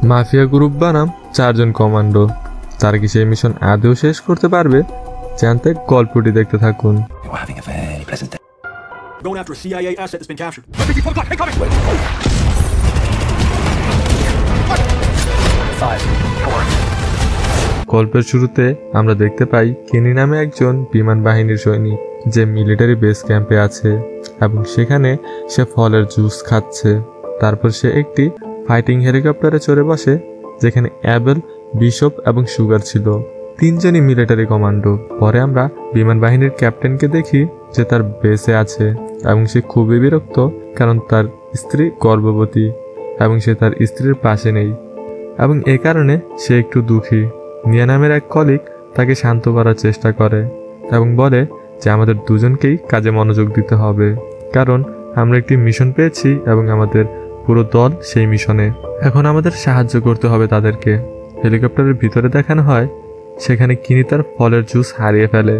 Mafia group বানাম 4 জন commando. তারা কি সেই মিশন আদৌ শেষ করতে পারবে? জানতে গল্পটি দেখতে থাকুন। Going after a CIA asset that's been captured. গল্পের শুরুতে আমরা দেখতে পাই কেনি নামে একজন বিমান বাহিনীর সৈনিক যে মিলিটারি বেস ক্যাম্পে আছে এবং সেখানে সে ফলের জুস খাচ্ছে। তারপর সে একটি ফাইটিং হেলিকপ্টারে চড়ে বসে যেখানে অ্যাবেল, বিশপ এবং সুগার ছিল, 3 জনই মিলিটারি কমান্ডো। পরে আমরা বিমান বাহিনীর ক্যাপ্টেনকে দেখি যে তার বেসে আছে এবং সে খুবই বিরক্ত কারণ তার স্ত্রী গর্ভবতী এবং সে তার স্ত্রীর পাশে নেই এবং এ কারণে সে একটু দুঃখী। নিয়া নামের এক কলিগ তাকে শান্ত করার চেষ্টা করে এবং বলে যে আমাদের দুজনকেই কাজে মনোযোগ দিতে হবে কারণ আমরা একটি মিশন পেয়েছি এবং আমাদের পুরো দল সেই মিশনে। এখন আমাদের সাহায্য করতে হবে তাদেরকে। হেলিকপ্টারের ভিতরে দেখানো হয় সেখানে কিনি তার ফলের জুস হারিয়ে ফেলে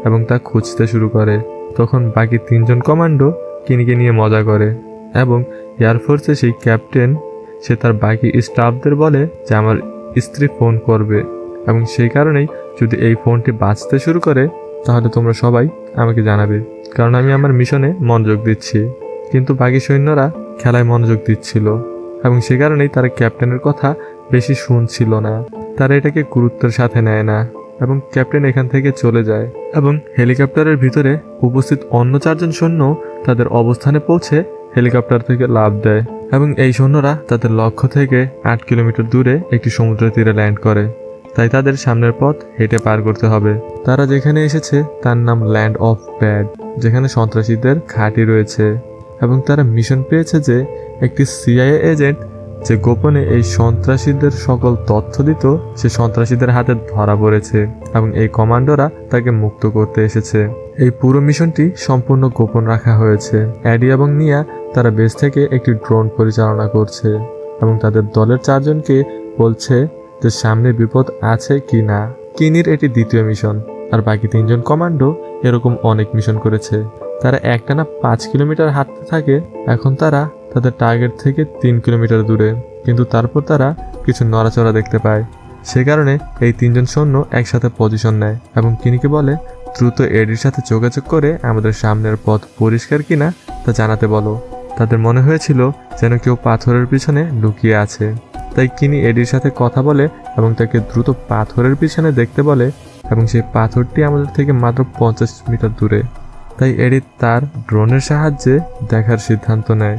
এবং তা খুঁজতে শুরু করে। তখন বাকি 3 জন কমান্ডো কিনিকে নিয়ে মজা করে এবং এয়ারফোর্সে সেই ক্যাপ্টেন সে তার বাকি স্টাফদের বলে যে আমার স্ত্রী ফোন করবে এবং সেই কারণেই যদি এই ফোনটি বাজতে শুরু করে তাহলে তোমরা সবাই আমাকে জানাবে কারণ আমি আমার মিশনে মনোযোগ দিচ্ছি। কিন্তু বাকি সৈন্যরা খেলায় মনোযোগ দিচ্ছিল এবং সে কারণেই তারা ক্যাপ্টেনের কথা বেশি শুনছিল না। তারা এটাকে গুরুত্বের সাথে নেয় না এবং ক্যাপ্টেন এখান থেকে চলে যায় এবং হেলিকপ্টারের ভিতরে উপস্থিত অন্য 4 জন সৈন্য তাদের অবস্থানে পৌঁছে হেলিকপ্টার থেকে লাফ দেয় এবং এই সৈন্যরা তাদের লক্ষ্য থেকে 8 কিলোমিটার দূরে একটি সমুদ্র তীরে ল্যান্ড করে। তাই তাদের সামনের পথ হেঁটে পার করতে হবে। তারা যেখানে এসেছে তার নাম ল্যান্ড অফ ব্যাড, যেখানে সন্ত্রাসীদের ঘাঁটি রয়েছে এবং তারা মিশন পেয়েছে যে একটি সিআইএ এজেন্ট যে গোপনে এই সন্ত্রাসীদের সকল তথ্য দিত সে সন্ত্রাসীদের হাতে ধরা পড়েছে এবং এই কমান্ডোরা তাকে মুক্ত করতে এসেছে। এই পুরো মিশনটি সম্পূর্ণ গোপন রাখা হয়েছে। অ্যাডি এবং নিয়া তারা বেস থেকে একটি ড্রোন পরিচালনা করছে এবং তাদের দলের 4 জনকে বলছে যে সামনে বিপদ আছে কি না। কিনির এটি দ্বিতীয় মিশন আর বাকি 3 জন কমান্ডো এরকম অনেক মিশন করেছে। তারা একটানা 5 কিলোমিটার হাঁটতে থাকে। এখন তারা তাদের টার্গেট থেকে 3 কিলোমিটার দূরে, কিন্তু তারপর তারা কিছু নড়াচড়া দেখতে পায়। সে কারণে এই 3 জন সৈন্য একসাথে পজিশন নেয় এবং কিনিকে বলে দ্রুত এডির সাথে যোগাযোগ করে আমাদের সামনের পথ পরিষ্কার কিনা তা জানাতে বলো। তাদের মনে হয়েছিল যেন কেউ পাথরের পিছনে লুকিয়ে আছে। তাই কিনি এডির সাথে কথা বলে এবং তাকে দ্রুত পাথরের পিছনে দেখতে বলে এবং সেই পাথরটি আমাদের থেকে মাত্র 50 মিটার দূরে। তাই এডি তার ড্রোনের সাহায্যে দেখার সিদ্ধান্ত নেয়।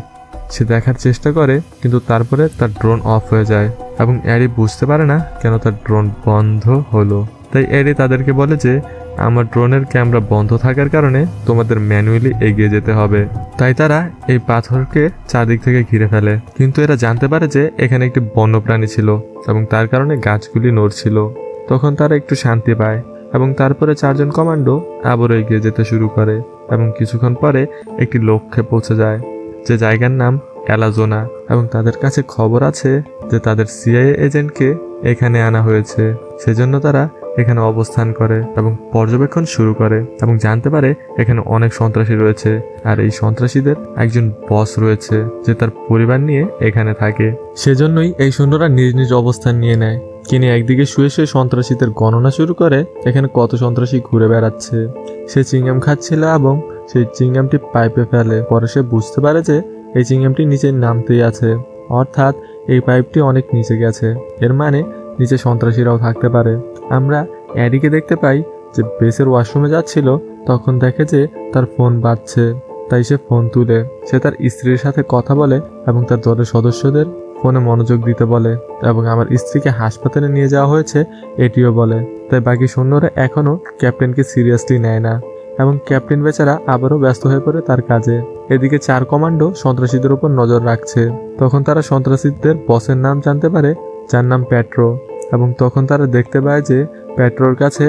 সে দেখার চেষ্টা করে কিন্তু তারপরে তার ড্রোন অফ হয়ে যায় এবং এডি বুঝতে পারে না কেন তার ড্রোন বন্ধ হলো। তাই এডি তাদেরকে বলে যে আমার ড্রোনের ক্যামেরা বন্ধ থাকার কারণে তোমাদের ম্যানুয়ালি এগিয়ে যেতে হবে। তাই তারা এই পাথরকে চারদিক থেকে ঘিরে ফেলে, কিন্তু এরা জানতে পারে যে এখানে একটি বন্যপ্রাণী ছিল এবং তার কারণে গাছগুলি নড়ছিল। তখন তারা একটু শান্তি পায় এবং তারপরে 4 জন কমান্ডো আবারও এগিয়ে যেতে শুরু করে এবং কিছুক্ষণ পরে একটি লক্ষ্যে পৌঁছে যায় যে জায়গার নাম অ্যালাজোনা এবং তাদের কাছে খবর আছে যে তাদের সিআইএ এজেন্টকে এখানে আনা হয়েছে। সেজন্য তারা এখানে অবস্থান করে এবং পর্যবেক্ষণ শুরু করে এবং জানতে পারে এখানে অনেক সন্ত্রাসী রয়েছে আর এই সন্ত্রাসীদের একজন বস রয়েছে যে তার পরিবার নিয়ে এখানে থাকে। সেজন্যই এই সৈন্যরা নিজ নিজ অবস্থান নিয়ে নেয়। কিনি একদিকে শুয়ে শুয়ে সন্ত্রাসীদের গণনা শুরু করে এখানে কত সন্ত্রাসী ঘুরে বেড়াচ্ছে। সে চিংগাম খাচ্ছিল এবং সেই চিংগামটি পাইপে ফেলে। পরে সে বুঝতে পারে যে এই চিংগামটি নিচে নামতেই আছে, অর্থাৎ এই পাইপটি অনেক নিচে গেছে, এর মানে নিচে সন্ত্রাসীরাও থাকতে পারে। আমরা অ্যাডিকে দেখতে পাই যে বেসের ওয়াশরুমে যাচ্ছিল, তখন দেখে যে তার ফোন বাজছে। তাই সে ফোন তুলে সে তার স্ত্রীর সাথে কথা বলে এবং তার দলের সদস্যদের ফোনে মনোযোগ দিতে বলে এবং আমার স্ত্রীকে হাসপাতালে নিয়ে যাওয়া হয়েছে এটিও বলে। তাই বাকি সৈন্যরা এখনও ক্যাপ্টেনকে সিরিয়াসলি নেয় না এবং ক্যাপ্টেন বেচারা আবারও ব্যস্ত হয়ে পড়ে তার কাজে। এদিকে 4 কমান্ডো সন্ত্রাসীদের উপর নজর রাখছে। তখন তারা সন্ত্রাসীদের বসের নাম জানতে পারে যার নাম পেট্রো এবং তখন তারা দেখতে পায় যে পেট্রোর কাছে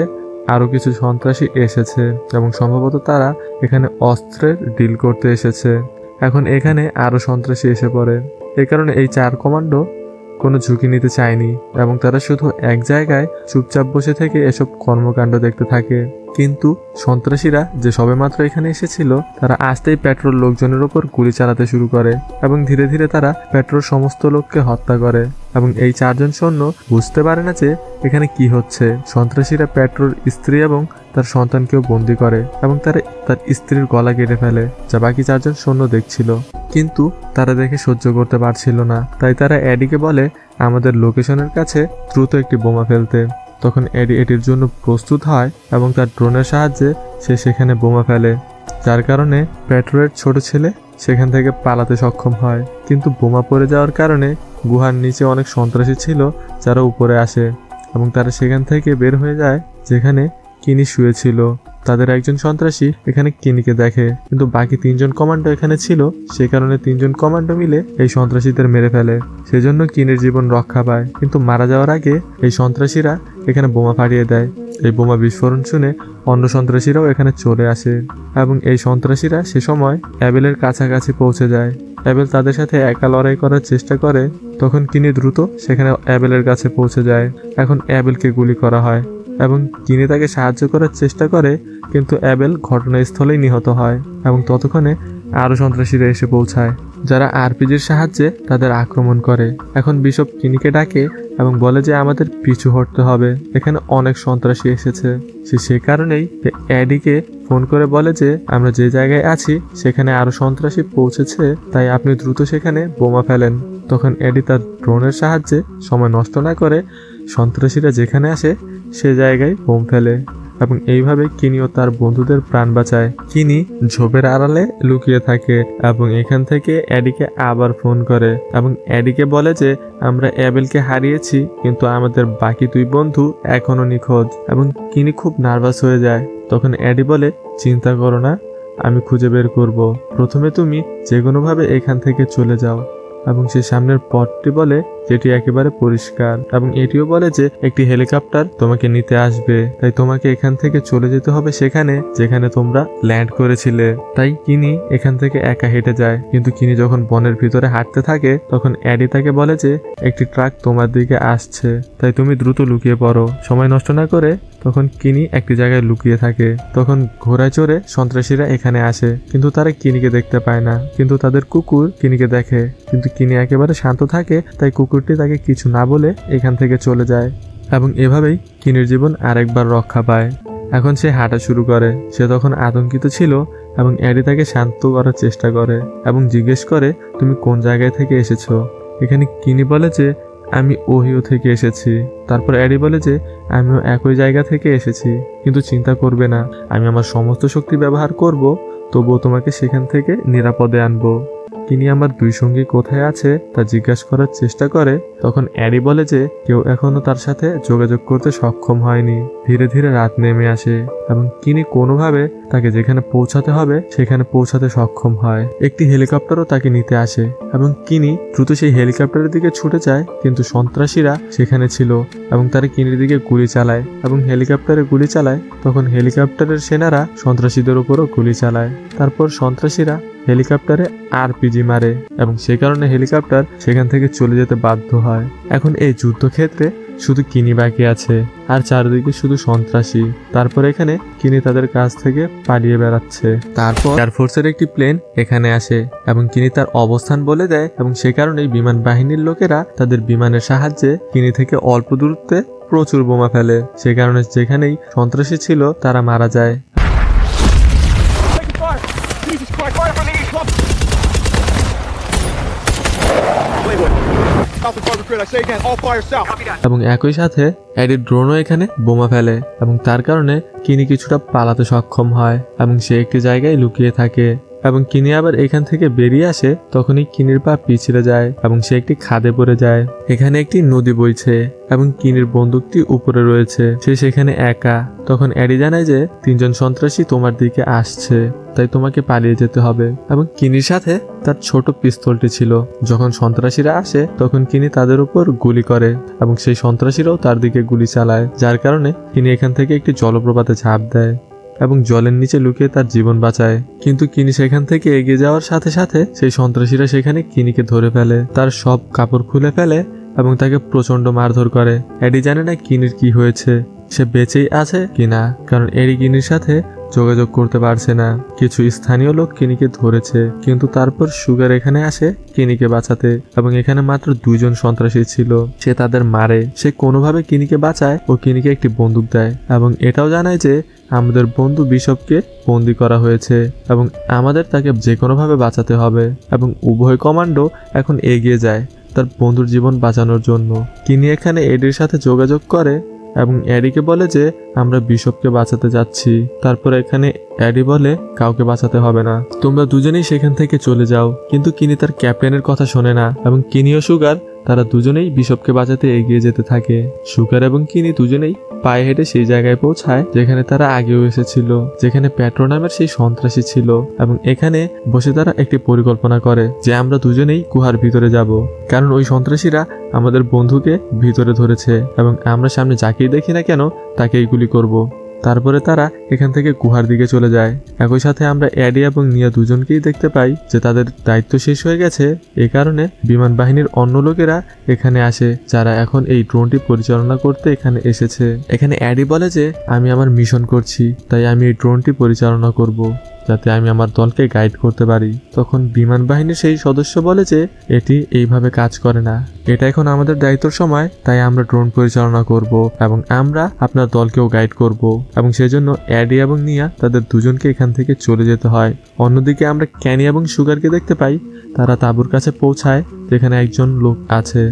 আরও কিছু সন্ত্রাসী এসেছে এবং সম্ভবত তারা এখানে অস্ত্রের ডিল করতে এসেছে। এখন এখানে আরও সন্ত্রাসী এসে পড়ে। এই কারণে এই 4 কমান্ডো কোনো ঝুঁকি নিতে চায়নি এবং তারা শুধু এক জায়গায় চুপচাপ বসে থেকে এসব কর্মকাণ্ড দেখতে থাকে। কিন্তু সন্ত্রাসীরা যে সবেমাত্র এখানে এসেছিল তারা আসতেই পেট্রোর লোকজনের উপর গুলি চালাতে শুরু করে এবং ধীরে ধীরে তারা পেট্রোর সমস্ত লোককে হত্যা করে এবং এই 4 জন সৈন্য বুঝতে পারে না যে এখানে কি হচ্ছে। সন্ত্রাসীরা পেট্রোর স্ত্রী এবং তার সন্তানকেও বন্দী করে এবং তার স্ত্রীর গলা কেটে ফেলে, যা বাকি 4 জন সৈন্য দেখছিল, কিন্তু তারা দেখে সহ্য করতে পারছিল না। তাই তারা এডিকে বলে আমাদের লোকেশনের কাছে দ্রুত একটি বোমা ফেলতে। তখন এডি এটির জন্য প্রস্তুত হয় এবং তার ড্রোনের সাহায্যে সে সেখানে বোমা ফেলে, যার কারণে পেট্রোয়ের ছোট ছেলে সেখান থেকে পালাতে সক্ষম হয়। কিন্তু বোমা পড়ে যাওয়ার কারণে গুহার নিচে অনেক সন্ত্রাসী ছিল যারা উপরে আসে এবং তারা সেখান থেকে বের হয়ে যায় যেখানে কিনি শুয়েছিল। তাদের একজন সন্ত্রাসী এখানে কিনিকে দেখে, কিন্তু বাকি 3 জন কমান্ডো এখানে ছিল, সে কারণে 3 জন কমান্ডো মিলে এই সন্ত্রাসীদের মেরে ফেলে। সেজন্য কিনির জীবন রক্ষা পায়, কিন্তু মারা যাওয়ার আগে এই সন্ত্রাসীরা এখানে বোমা ফাটিয়ে দেয়। এই বোমা বিস্ফোরণ শুনে অন্য সন্ত্রাসীরাও এখানে চলে আসে এবং এই সন্ত্রাসীরা সে সময় অ্যাবেলের কাছাকাছি পৌঁছে যায়। অ্যাবেল তাদের সাথে একা লড়াই করার চেষ্টা করে, তখন কিনি দ্রুত সেখানে অ্যাবেলের কাছে পৌঁছে যায়। এখন অ্যাবেলকে গুলি করা হয় এবং কিনি তাকে সাহায্য করার চেষ্টা করে, কিন্তু অ্যাবেল ঘটনাস্থলেই নিহত হয় এবং ততক্ষণে আরও সন্ত্রাসীরা এসে পৌঁছায়, যারা আরপিজির সাহায্যে তাদের আক্রমণ করে। এখন বিশপ কিনিকে ডাকে এবং বলে যে আমাদের পিছু হটতে হবে, এখানে অনেক সন্ত্রাসী এসেছে। সে কারণেই এডিকে ফোন করে বলে যে আমরা যে জায়গায় আছি সেখানে আরো সন্ত্রাসী পৌঁছেছে, তাই আপনি দ্রুত সেখানে বোমা ফেলেন। তখন এডি তার ড্রোনের সাহায্যে সময় নষ্ট না করে সন্ত্রাসীরা যেখানে আসে সে জায়গায় বোম ফেলে এবং এইভাবে কিনি ও তার বন্ধুদের প্রাণ বাঁচায়। কিনি ঝোপের আড়ালে লুকিয়ে থাকে এবং এখান থেকে এডিকে আবার ফোন করে এবং এডিকে বলে যে আমরা অ্যাবেলকে হারিয়েছি, কিন্তু আমাদের বাকি 2 বন্ধু এখনো নিখোঁজ। এবং কিনি খুব নার্ভাস হয়ে যায়। তখন এডি বলে চিন্তা করো না, আমি খুঁজে বের করব। প্রথমে তুমি যে কোনোভাবে এখান থেকে চলে যাও। এবং সে সামনের পথটি বলে যেটি একেবারে পরিষ্কার এবং এটিও বলে যে একটি হেলিকপ্টার তোমাকে নিতে আসবে, তাই তোমাকে এখান থেকে চলে যেতে হবে সেখানে যেখানে তোমরা ল্যান্ড করেছিলে। তাই কিনি এখান থেকে একা হেঁটে যায়, কিন্তু কিনি যখন বনের ভিতরে হাঁটতে থাকে তখন এডি তাকে বলে যে একটি ট্রাক তোমার দিকে আসছে, তাই তুমি দ্রুত লুকিয়ে পড়ো। সময় নষ্ট না করে তখন কিনি একটি জায়গায় লুকিয়ে থাকে। তখন ঘোড়ায় চড়ে সন্ত্রাসীরা এখানে আসে, কিন্তু তারা কিনিকে দেখতে পায় না, কিন্তু তাদের কুকুর কিনিকে দেখে। কিন্তু কিনি একেবারে শান্ত থাকে, তাই কুকুরটি তাকে কিছু না বলে এখান থেকে চলে যায় এবং এভাবেই কিনির জীবন আরেকবার রক্ষা পায়। এখন সে হাঁটা শুরু করে। সে তখন আতঙ্কিত ছিল এবং এডি তাকে শান্ত করার চেষ্টা করে এবং জিজ্ঞেস করে তুমি কোন জায়গায় থেকে এসেছো। এখানে কিনি বলে যে আমি ওহিও থেকে এসেছি। তারপর এডি বলে যে আমিও একই জায়গা থেকে এসেছি, কিন্তু চিন্তা করবে না, আমি আমার সমস্ত শক্তি ব্যবহার করব, তবুও তোমাকে সেখান থেকে নিরাপদে আনবো। কিনি আমার 2 সঙ্গী কোথায় আছে তা জিজ্ঞাসা করার চেষ্টা করে। তখন এডি বলে যে কেউ এখনো তার সাথে যোগাযোগ করতে সক্ষম হয়নি। ধীরে ধীরে রাত নেমে আসে এবং কিনি কোনোভাবে তাকে যেখানে পৌঁছাতে হবে সেখানে পৌঁছাতে সক্ষম হয়। একটি হেলিকপ্টারও তাকে নিতে আসে এবং কিনি দ্রুত সেই হেলিকপ্টারের দিকে ছুটে যায়, কিন্তু সন্ত্রাসীরা সেখানে ছিল এবং তারা কিনির দিকে গুলি চালায় এবং হেলিকপ্টারে গুলি চালায়। তখন হেলিকপ্টারের সেনারা সন্ত্রাসীদের উপরও গুলি চালায়। তারপর সন্ত্রাসীরা হেলিকপ্টারে আরপিজি মারে এবং সে কারণে হেলিকপ্টার সেখান থেকে চলে যেতে বাধ্য হয়। এখন এই যুদ্ধক্ষেত্রে শুধু কিনি বাকি আছে আর চারিদিকে শুধু সন্ত্রাসী। তারপর এখানে কিনি তাদের কাছ থেকে পালিয়ে বেড়াচ্ছে। তারপর এয়ারফোর্সের একটি প্লেন এখানে আসে এবং কিনি তার অবস্থান বলে দেয় এবং সে কারণেই বিমান বাহিনীর লোকেরা তাদের বিমানের সাহায্যে কিনি থেকে অল্প দূরত্বে প্রচুর বোমা ফেলে। সে কারণে যেখানেই সন্ত্রাসী ছিল তারা মারা যায়। এবং একই সাথে এডি ড্রোনও এখানে বোমা ফেলে এবং তার কারণে কিনি কিছুটা পালাতে সক্ষম হয় এবং সে একটি জায়গায় লুকিয়ে থাকে এবং কিনি আবার এখান থেকে বেরিয়ে আসে। তখনই কিনির পা পিছলে যায় এবং সে একটি খাদে পড়ে যায়। এখানে একটি নদী বইছে এবং কিনির বন্দুকটি উপরে রয়েছে, সে সেখানে একা। তখন এডি জানায় যে 3 জন সন্ত্রাসী তোমার দিকে আসছে, তাই তোমাকে পালিয়ে যেতে হবে এবং কিনির সাথে তার ছোট পিস্তলটি ছিল। যখন সন্ত্রাসীরা আসে তখন কিনি তাদের উপর গুলি করে এবং সেই সন্ত্রাসীরাও তার দিকে গুলি চালায়, যার কারণে কিনি এখান থেকে একটি জলপ্রপাতে ঝাঁপ দেয় এবং জলের নিচে লুকিয়ে তার জীবন বাঁচায়। কিন্তু কিনি সেখান থেকে এগিয়ে যাওয়ার সাথে সাথে সেই সন্ত্রাসীরা সেখানে কিনিকে ধরে ফেলে, তার সব কাপড় খুলে ফেলে এবং তাকে প্রচন্ড মারধর করে। এডি জানে না কিনির কি হয়েছে, সে বেঁচেই আছে কিনা, কারণ এডি কিনির সাথে যোগাযোগ করতে পারছে না। কিছু স্থানীয় লোক কিনিকে ধরেছে, কিন্তু তারপর সুগার এখানে আসে কিনিকে বাঁচাতে এবং এখানে মাত্র 2 জন সন্ত্রাসী ছিল। সে তাদের মারে, সে কোনোভাবে কিনিকে বাঁচায় ও কিনিকে একটি বন্দুক দেয় এবং এটাও জানায় যে আমাদের বন্ধু বিশপকে বন্দি করা হয়েছে এবং আমাদের তাকে যে কোনোভাবে বাঁচাতে হবে। এবং উভয় কমান্ডো এখন এগিয়ে যায় তার বন্ধুর জীবন বাঁচানোর জন্য। কিনি এখানে এডির সাথে যোগাযোগ করে এবং এডিকে বলে যে আমরা বিশপকে বাঁচাতে যাচ্ছি। তারপর এখানে এডি বলে কাউকে বাঁচাতে হবে না, তোমরা দুজনেই সেখান থেকে চলে যাও। কিন্তু কিনি তার ক্যাপ্টেনের কথা শোনে না এবং কিনি ও সুগার তারা দুজনেই বিশপকে বাঁচাতে এগিয়ে যেতে থাকে। সুগার এবং কিনি দুজনেই পায়ে হেঁটে সেই জায়গায় পৌঁছায় যেখানে তারা আগেও এসেছিল, যেখানে প্যাট্রো নামের সেই সন্ত্রাসী ছিল। এবং এখানে বসে তারা একটি পরিকল্পনা করে যে আমরা দুজনেই গুহার ভিতরে যাব, কারণ ওই সন্ত্রাসীরা আমাদের বন্ধুকে ভিতরে ধরেছে এবং আমরা সামনে যাকেই দেখি না কেন তাকেই গুলি করব। তারপরে তারা এখান থেকে গুহার দিকে চলে যায়। একই সাথে আমরা এডি এবং নিয়া দুজনকেই দেখতে পাই যে তাদের দায়িত্ব শেষ হয়ে গেছে। এই কারণে বিমান বাহিনীর অন্য লোকেরা এখানে আসে, যারা এখন এই ড্রোনটি পরিচালনা করতে এখানে এসেছে। এখানে এডি বলে যে আমি আমার মিশন করছি, তাই আমি এই ড্রোনটি পরিচালনা করব যাতে আমি আমার দলকে গাইড করতে পারি। তখন বিমান বাহিনীর সেই সদস্য বলে যে এটি এইভাবে কাজ করে না, এটা এখন আমাদের দায়িত্বের সময়, তাই আমরা ড্রোন পরিচালনা করব এবং আমরা আপনার দলকেও গাইড করব। এবং সেজন্য এডি এবং নিয়া তাদের দুজনকে এখান থেকে চলে যেতে হয়। অন্যদিকে আমরা ক্যানি এবং সুগারকে দেখতে পাই, তারা তাঁবুর কাছে পৌঁছায় যেখানে একজন লোক আছে।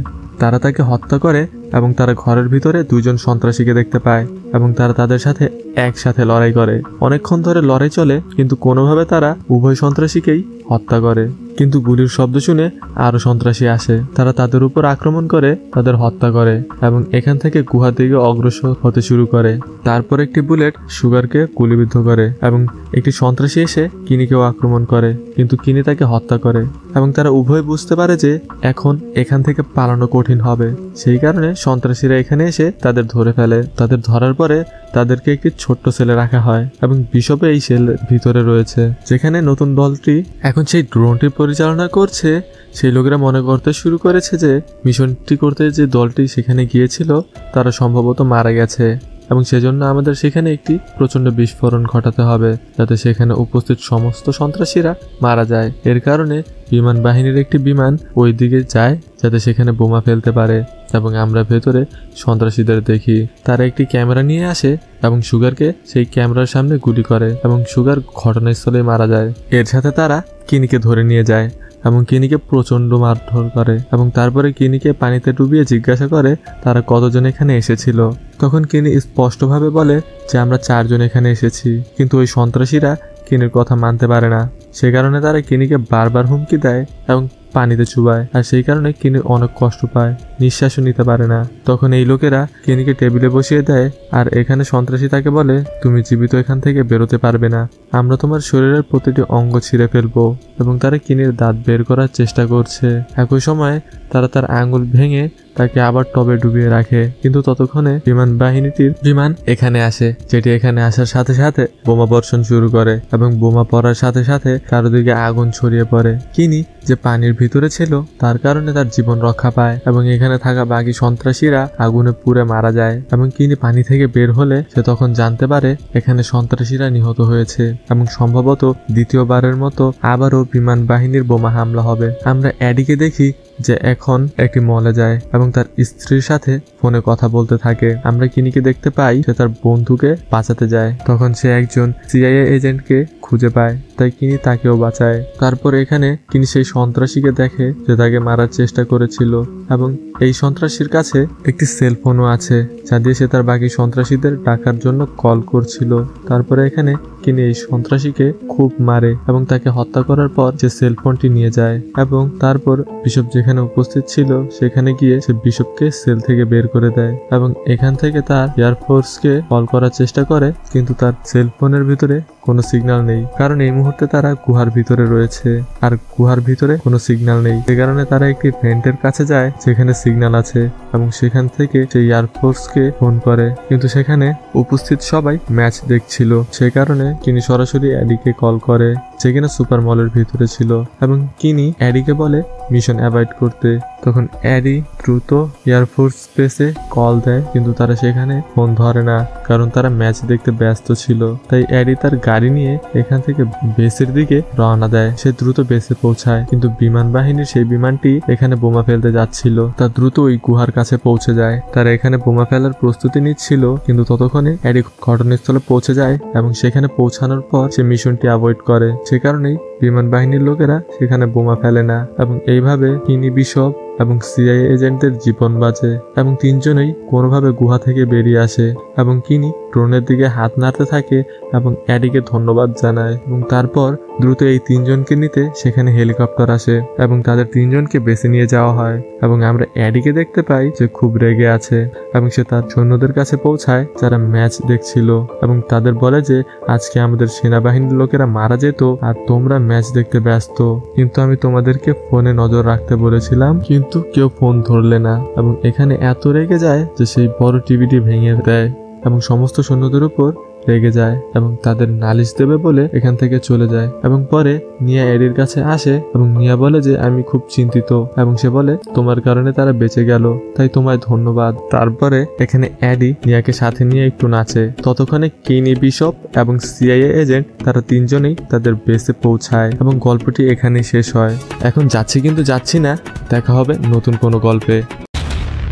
তারা তাকে হত্যা করে এবং তারা ঘরের ভিতরে 2 জন সন্ত্রাসীকে দেখতে পায় এবং তারা তাদের সাথে একসাথে লড়াই করে। অনেকক্ষণ ধরে লড়াই চলে, কিন্তু কোনোভাবে তারা উভয় সন্ত্রাসীকেই হত্যা করে। কিন্তু গুলির শব্দ শুনে আরো সন্ত্রাসী আসে, তারা তাদের উপর আক্রমণ করে তাদের হত্যা করে এবং এখান থেকে গুহার দিকে অগ্রসর হতে শুরু করে। তারপর একটি বুলেট সুগারকে গুলিবিদ্ধ করে এবং একটি সন্ত্রাসী এসে কিনিকেও আক্রমণ করে, কিন্তু কিনি তাকে হত্যা করে এবং তারা উভয় বুঝতে পারে যে এখন এখান থেকে পালানো কঠিন হবে। সেই কারণে সন্ত্রাসীরা এখানে এসে তাদের ধরে ফেলে। তাদের ধরার পরে তাদেরকে একটি ছোট্ট সেলে রাখা হয় এবং বিশপে এই সেলের ভিতরে রয়েছে, যেখানে নতুন দলটি এখন সেই ড্রোনটি পরিচালনা করছে। সেই লোকেরা মনে করতে শুরু করেছে যে মিশনটি করতে যে দলটি সেখানে গিয়েছিল তারা সম্ভবত মারা গেছে এবং সেজন্য আমাদের সেখানে একটি প্রচন্ড বিস্ফোরণ ঘটাতে হবে যাতে সেখানে উপস্থিত সমস্ত সন্ত্রাসীরা মারা যায়। এর কারণে বিমান বাহিনীর একটি বিমান ওই দিকে যায় যাতে সেখানে বোমা ফেলতে পারে এবং আমরা ভেতরে সন্ত্রাসীদের দেখি। তারা একটি ক্যামেরা নিয়ে আসে এবং সুগারকে সেই ক্যামেরার সামনে গুলি করে এবং সুগার ঘটনাস্থলে মারা যায়। এর সাথে তারা কিনিকে ধরে নিয়ে যায় এবং কিনিকে প্রচন্ড মারধর করে এবং তারপরে কিনিকে পানিতে ডুবিয়ে জিজ্ঞাসা করে তারা কতজন এখানে এসেছিল। তখন কিনি স্পষ্টভাবে বলে যে আমরা 4 জন এখানে এসেছি, কিন্তু ওই সন্ত্রাসীরা কিনির কথা মানতে পারে না। সে কারণে তারা কিনিকে বারবার হুমকি দেয় এবং পানিতে চুবায়, আর সেই কারণে কিনি অনেক কষ্ট পায়, নিঃশ্বাসও নিতে পারে না। তখন এই লোকেরা কিনিকে টেবিলে বসিয়ে দেয় আর এখানে সন্ত্রাসী তাকে বলে তুমি জীবিত এখান থেকে বেরোতে পারবে না, আমরা তোমার শরীরের প্রতিটি অঙ্গ ছিঁড়ে ফেলবো। এবং তারা কিনির দাঁত বের করার চেষ্টা করছে। একই সময় তারা তার আঙ্গুল ভেঙে তাকে আবার টবে ডুবিয়ে রাখে। কিন্তু ততক্ষণে বিমান বাহিনীটির বিমান এখানে আসে, যেটি এখানে আসার সাথে সাথে বোমা বর্ষণ শুরু করে এবং বোমা পড়ার সাথে সাথে চারদিকে আগুন ছড়িয়ে পড়ে। কিনি যে পানির ভিতরে ছিল তার কারণে তার জীবন রক্ষা পায় এবং এখানে থাকা বাকি সন্ত্রাসীরা আগুনে পুড়ে মারা যায়। এবং কিনি পানি থেকে বের হলে সে তখন জানতে পারে এখানে সন্ত্রাসীরা নিহত হয়েছে এবং সম্ভবত দ্বিতীয়বারের মতো আবারও বিমান বাহিনীর বোমা হামলা হবে। আমরা এডিকে দেখি যে এখন একটি মলে যায় এবং তার স্ত্রীর সাথে ফোনে কথা বলতে থাকে। আমরা কিনিকে দেখতে পাই সে তার বন্ধুকে বাঁচাতে যায়। তখন সে একজন সিআইএ এজেন্টকে খুঁজে পায়, তাই কিনি তাকেও বাঁচায়। তারপর এখানে কিনি সেই সন্ত্রাসীকে দেখে যে তাকে মারার চেষ্টা করেছিল এবং এই সন্ত্রাসীর কাছে একটি সেলফোনও আছে যা দিয়ে সে তার বাকি সন্ত্রাসীদের ডাকার জন্য কল করছিল। তারপরে এখানে কিনি এই সন্ত্রাসীকে খুব মারে এবং তাকে হত্যা করার পর সে সেলফোনটি নিয়ে যায় এবং তারপর বিশপ যেখানে উপস্থিত ছিল সেখানে গিয়ে সে বিশপকে সেল থেকে বের করে দেয় এবং এখান থেকে তার এয়ারফোর্সকে কল করার চেষ্টা করে, কিন্তু তার সেলফোনের ভিতরে কোনো সিগন্যাল নেই, কারণ এই মুহূর্তে তারা গুহার ভিতরে রয়েছে আর গুহার ভিতরে কোনো সিগন্যাল নেই। সে কারণে তারা একটি ভেন্টের কাছে যায় যেখানে সিগন্যাল আছে এবং সেখান থেকে সেই এয়ারফোর্সকে ফোন করে, কিন্তু সেখানে উপস্থিত সবাই ম্যাচ দেখছিল। সে কারণে কিনি সরাসরি অ্যাডিকে কল করে, যে কিনা সুপার মলের ভিতরে ছিল, এবং কিনি অ্যাডিকে বলে মিশন অ্যাভয়েড করতে। তখন অ্যাডি দ্রুত এয়ারফোর্স বেসে কল দেয়, কিন্তু তারা সেখানে ফোন ধরে না, কারণ তারা ম্যাচ দেখতে ব্যস্ত ছিল। তাই অ্যাডি তার গাড়ি নিয়ে এখান থেকে বেসের দিকে রওনা দেয়। সে দ্রুত বেসে পৌঁছায়, কিন্তু বিমান বাহিনীর সেই বিমানটি এখানে বোমা ফেলতে যাচ্ছিল। তা দ্রুত ওই গুহার কাছে পৌঁছে যায়। তারা এখানে বোমা ফেলার প্রস্তুতি নিচ্ছিল, কিন্তু ততক্ষণে অ্যাডি ঘটনাস্থলে পৌঁছে যায় এবং সেখানে পৌঁছানোর পর সে মিশনটি অ্যাভয়েড করে। সে কারণেই বিমান বাহিনীর লোকেরা সেখানে বোমা ফেলে না, এবং এইভাবে কিনি বিশপ এবং সিআইএ এজেন্টদের জীবন বাঁচে এবং তিনজনেই কোনোভাবে গুহা থেকে বেরিয়ে আসে। এবং কিনি ড্রোনের দিকে হাত নাড়তে থাকে এবং অ্যাডিকে ধন্যবাদ জানায়, এবং তারপর দ্রুত এই তিনজনকে নিতে সেখানে হেলিকপ্টার আসে এবং তাদের তিনজনকে বেছে নিয়ে যাওয়া হয়। এবং আমরা অ্যাডিকে দেখতে পাই যে খুব রেগে আছে এবং সে তার সৈন্যদের কাছে পৌঁছায় যারা ম্যাচ দেখছিল এবং তাদের বলে যে আজকে আমাদের সেনাবাহিনীর লোকেরা মারা যেত আর তোমরা ম্যাচ দেখতে ব্যস্ত, কিন্তু আমি তোমাদেরকে ফোনে নজর রাখতে বলেছিলাম, কিন্তু কেউ ফোন ধরলে না। এবং এখানে এত রেগে যায় যে সেই বড় টিভিটি ভেঙে দেয় এবং সমস্ত সৈন্যদের উপর রেগে যায় এবং তাদের নালিশ দেবে বলে এখান থেকে চলে যায়। এবং পরে নিয়া এডির কাছে আসে এবং নিয়া বলে যে আমি খুব চিন্তিত, এবং সে বলে তোমার কারণে তারা বেঁচে গেল, তাই তোমায় ধন্যবাদ। তারপরে এখানে অ্যাডি নিয়াকে সাথে নিয়ে একটু নাচে। ততক্ষণে কিনি বিশপ এবং সিআইএ এজেন্ট তারা তিনজনেই তাদের বেসে পৌঁছায় এবং গল্পটি এখানেই শেষ হয়। এখন যাচ্ছি কিন্তু যাচ্ছি না, দেখা হবে নতুন কোনো গল্পে।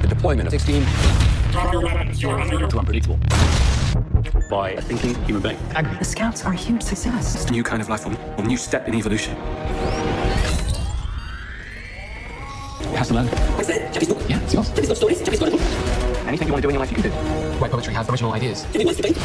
The deployment of 16 to unpredictable by a thinking human being. The scouts are a huge success. It's a new kind of life form, a new step in evolution. It has to learn. What's that? Japanese book? Yeah, it's yours. Japanese love stories? Japanese story? Anything you want to do in your life, you can do. Write poetry, have original ideas. Jimmy wants to paint?